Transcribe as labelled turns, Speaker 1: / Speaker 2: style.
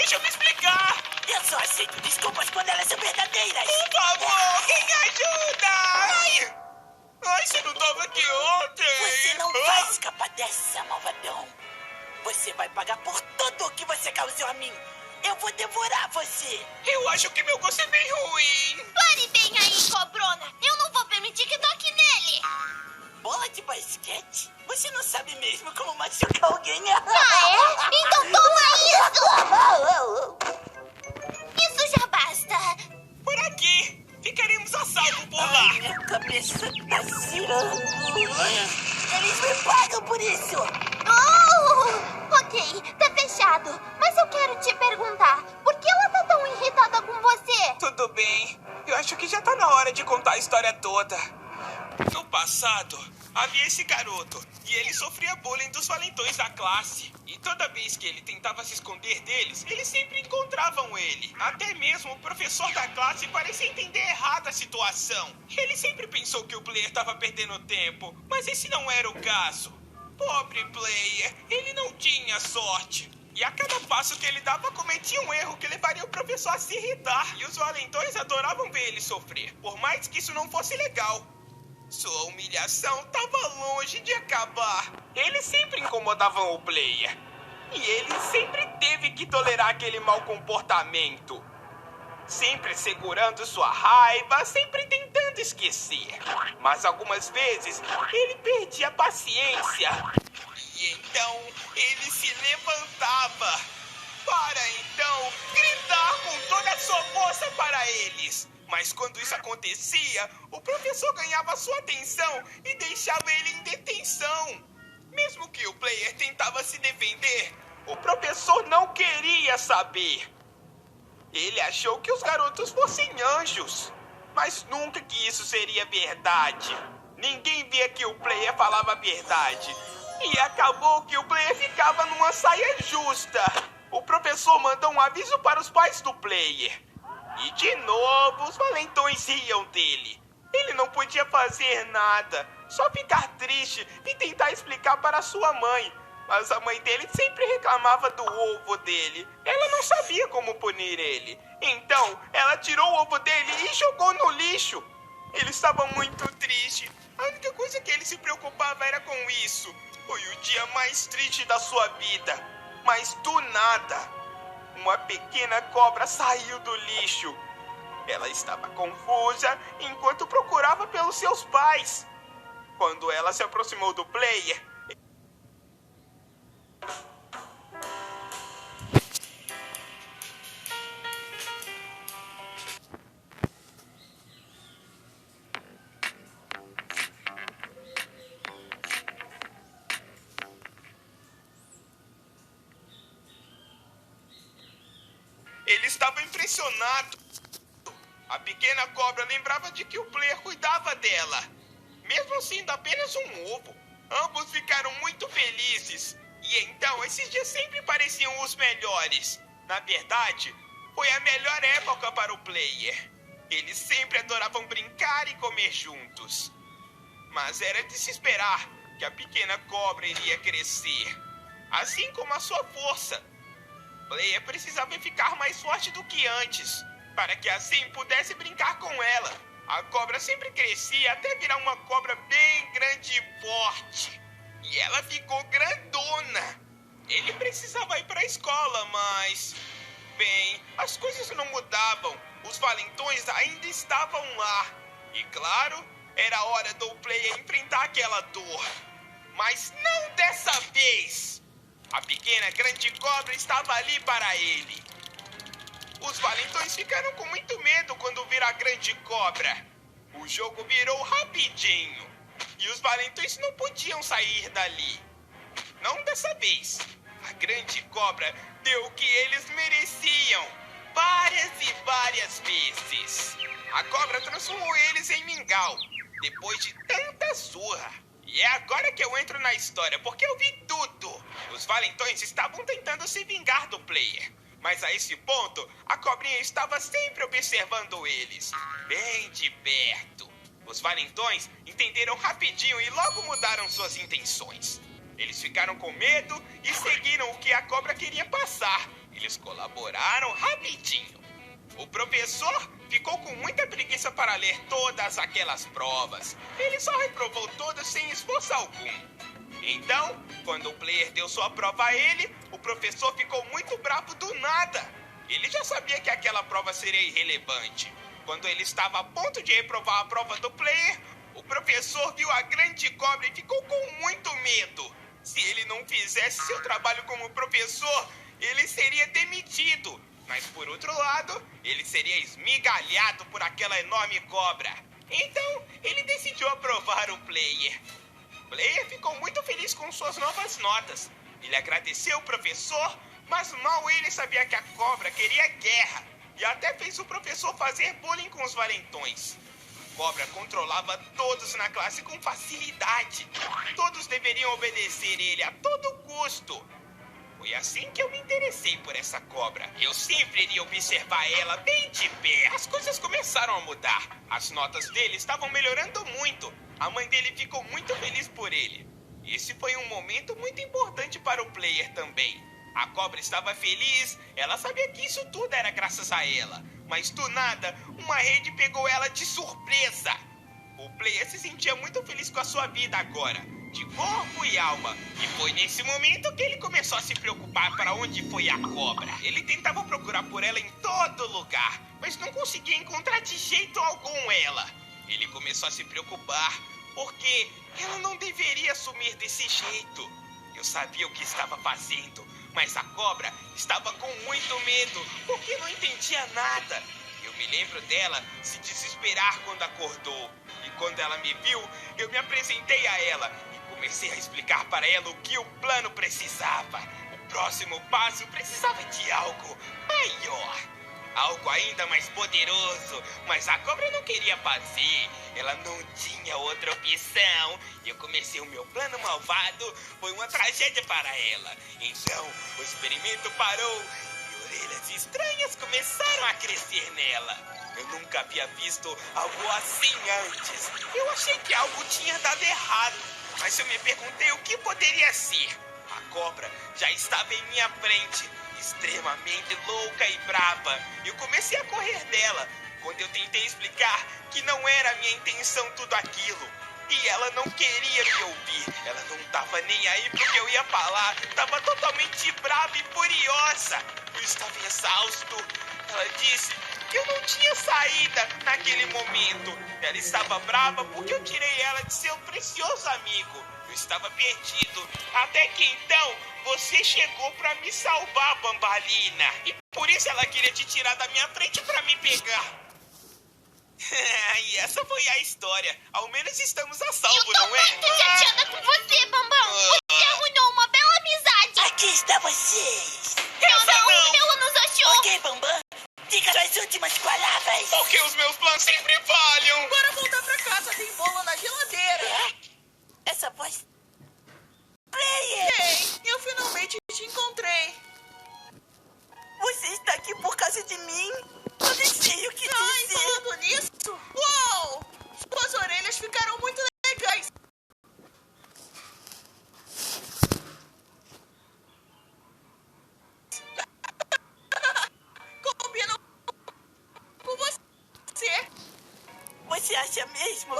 Speaker 1: Deixa eu me explicar!
Speaker 2: Eu só aceito desculpas quando elas são verdadeiras.
Speaker 1: Por favor, alguém me ajuda! Ai! Ai, você não tava aqui ontem!
Speaker 2: Você não vai escapar dessa, malvadão. Você vai pagar por tudo o que você causou a mim. Eu vou devorar você.
Speaker 1: Eu acho que meu gosto é bem ruim.
Speaker 3: Pare bem aí, cobrona. Eu não vou permitir que toque nele.
Speaker 2: Bola de basquete? Você não sabe mesmo como machucar alguém.
Speaker 3: Ah, é? Então toma isso! Isso já basta.
Speaker 1: Por aqui. Ficaremos a salvo por lá.
Speaker 2: Ai, minha cabeça tá girando. Eles me pagam por isso.
Speaker 3: Ok, tá fechado. Mas eu quero te perguntar, por que ela tá tão irritada com você?
Speaker 1: Tudo bem. Eu acho que já tá na hora de contar a história toda. No passado, havia esse garoto e ele sofria bullying dos valentões da classe. E toda vez que ele tentava se esconder deles, eles sempre encontravam ele. Até mesmo o professor da classe parecia entender errado a situação. Ele sempre pensou que o player estava perdendo tempo, mas esse não era o caso. Pobre player, ele não tinha sorte. E a cada passo que ele dava, cometia um erro que levaria o professor a se irritar. E os valentões adoravam ver ele sofrer, por mais que isso não fosse legal. Sua humilhação estava longe de acabar. Eles sempre incomodavam o player. E ele sempre teve que tolerar aquele mau comportamento. Sempre segurando sua raiva, sempre tentando esquecer. Mas algumas vezes, ele perdia a paciência. E então, ele se levantava para então gritar com toda a sua força para eles. Mas quando isso acontecia, o professor ganhava sua atenção e deixava ele em detenção. Mesmo que o player tentava se defender, o professor não queria saber. Ele achou que os garotos fossem anjos, mas nunca que isso seria verdade. Ninguém via que o player falava a verdade. E acabou que o player ficava numa saia justa. O professor mandou um aviso para os pais do player. E de novo, os valentões riam dele. Ele não podia fazer nada, só ficar triste e tentar explicar para sua mãe. Mas a mãe dele sempre reclamava do ovo dele. Ela não sabia como punir ele. Então, ela tirou o ovo dele e jogou no lixo. Ele estava muito triste. A única coisa que ele se preocupava era com isso. Foi o dia mais triste da sua vida. Mas do nada, uma pequena cobra saiu do lixo. Ela estava confusa enquanto procurava pelos seus pais. Quando ela se aproximou do player, ele estava impressionado. A pequena cobra lembrava de que o player cuidava dela, mesmo sendo apenas um ovo. Ambos ficaram muito felizes. E então, esses dias sempre pareciam os melhores. Na verdade, foi a melhor época para o player. Eles sempre adoravam brincar e comer juntos. Mas era de se esperar que a pequena cobra iria crescer, assim como a sua força. Player precisava ficar mais forte do que antes, para que assim pudesse brincar com ela. A cobra sempre crescia até virar uma cobra bem grande e forte. E ela ficou grandona. Ele precisava ir para a escola, mas... bem, as coisas não mudavam. Os valentões ainda estavam lá. E claro, era hora do player enfrentar aquela dor. Mas não dessa vez. A pequena grande cobra estava ali para ele. Os valentões ficaram com muito medo quando viram a grande cobra. O jogo virou rapidinho. E os valentões não podiam sair dali. Não dessa vez. A grande cobra deu o que eles mereciam. Várias e várias vezes. A cobra transformou eles em mingau. Depois de tanta surra. E é agora que eu entro na história, porque eu vi tudo. Os valentões estavam tentando se vingar do player. Mas a esse ponto, a cobrinha estava sempre observando eles, bem de perto. Os valentões entenderam rapidinho e logo mudaram suas intenções. Eles ficaram com medo e seguiram o que a cobra queria passar, Eles colaboraram rapidinho. O professor ficou com muita preguiça para ler todas aquelas provas. Ele só reprovou todas sem esforço algum. Então, quando o player deu sua prova a ele, o professor ficou muito bravo do nada. Ele já sabia que aquela prova seria irrelevante. Quando ele estava a ponto de reprovar a prova do player, o professor viu a grande cobra e ficou com muito medo. Se ele não fizesse seu trabalho como professor, ele seria demitido. Mas, por outro lado, ele seria esmigalhado por aquela enorme cobra. Então, ele decidiu aprovar o player. O player ficou muito feliz com suas novas notas. Ele agradeceu o professor, mas mal ele sabia que a cobra queria guerra. E até fez o professor fazer bullying com os valentões. A cobra controlava todos na classe com facilidade. Todos deveriam obedecer ele a todo custo. Foi assim que eu me interessei por essa cobra. Eu sempre iria observar ela bem de perto. As coisas começaram a mudar. As notas dele estavam melhorando muito. A mãe dele ficou muito feliz por ele. Esse foi um momento muito importante para o player também. A cobra estava feliz. Ela sabia que isso tudo era graças a ela. Mas do nada, uma rede pegou ela de surpresa. O player se sentia muito feliz com a sua vida agora, de corpo e alma. E foi nesse momento que ele começou a se preocupar para onde foi a cobra. Ele tentava procurar por ela em todo lugar, mas não conseguia encontrar de jeito algum ela. Ele começou a se preocupar, porque ela não deveria sumir desse jeito. Eu sabia o que estava fazendo, mas a cobra estava com muito medo, porque não entendia nada. Eu me lembro dela se desesperar quando acordou. E quando ela me viu, eu me apresentei a ela e comecei a explicar para ela o que o plano precisava. O próximo passo precisava de algo maior, algo ainda mais poderoso, mas a cobra não queria fazer. Ela não tinha outra opção. Eu comecei o meu plano malvado. Foi uma tragédia para ela. Então, o experimento parou e orelhas estranhas começaram a crescer nela. Eu nunca havia visto algo assim antes. Eu achei que algo tinha dado errado, mas eu me perguntei o que poderia ser. A cobra já estava em minha frente, extremamente louca e brava. Eu comecei a correr dela, quando eu tentei explicar que não era minha intenção tudo aquilo. E ela não queria me ouvir. Ela não estava nem aí pro que eu ia falar. Estava totalmente brava e furiosa. Eu estava exausto. Ela disse que eu não tinha saída naquele momento. Ela estava brava porque eu tirei ela de seu precioso amigo. Eu estava perdido. Até que então, você chegou pra me salvar, Bambalina. E por isso ela queria te tirar da minha frente pra me pegar. E essa foi a história. Ao menos estamos a salvo, não é?
Speaker 3: Eu tô muito chateada com você, Bambam. Você arruinou uma bela amizade.
Speaker 2: Aqui está vocês.
Speaker 3: Ela nos achou.
Speaker 2: Ok, Bambam. Diga suas últimas palavras.
Speaker 1: Porque os meus planos sempre falham.
Speaker 4: Bora voltar pra casa, tem bolo na geladeira.
Speaker 2: Essa voz... Player!
Speaker 4: Ei, eu finalmente te encontrei.
Speaker 2: Você está aqui por causa de mim? Eu nem sei o que
Speaker 4: Ai,
Speaker 2: dizer.
Speaker 4: falando nisso, uou! Suas orelhas ficaram muito legais. Combinam com você.
Speaker 2: Você acha mesmo?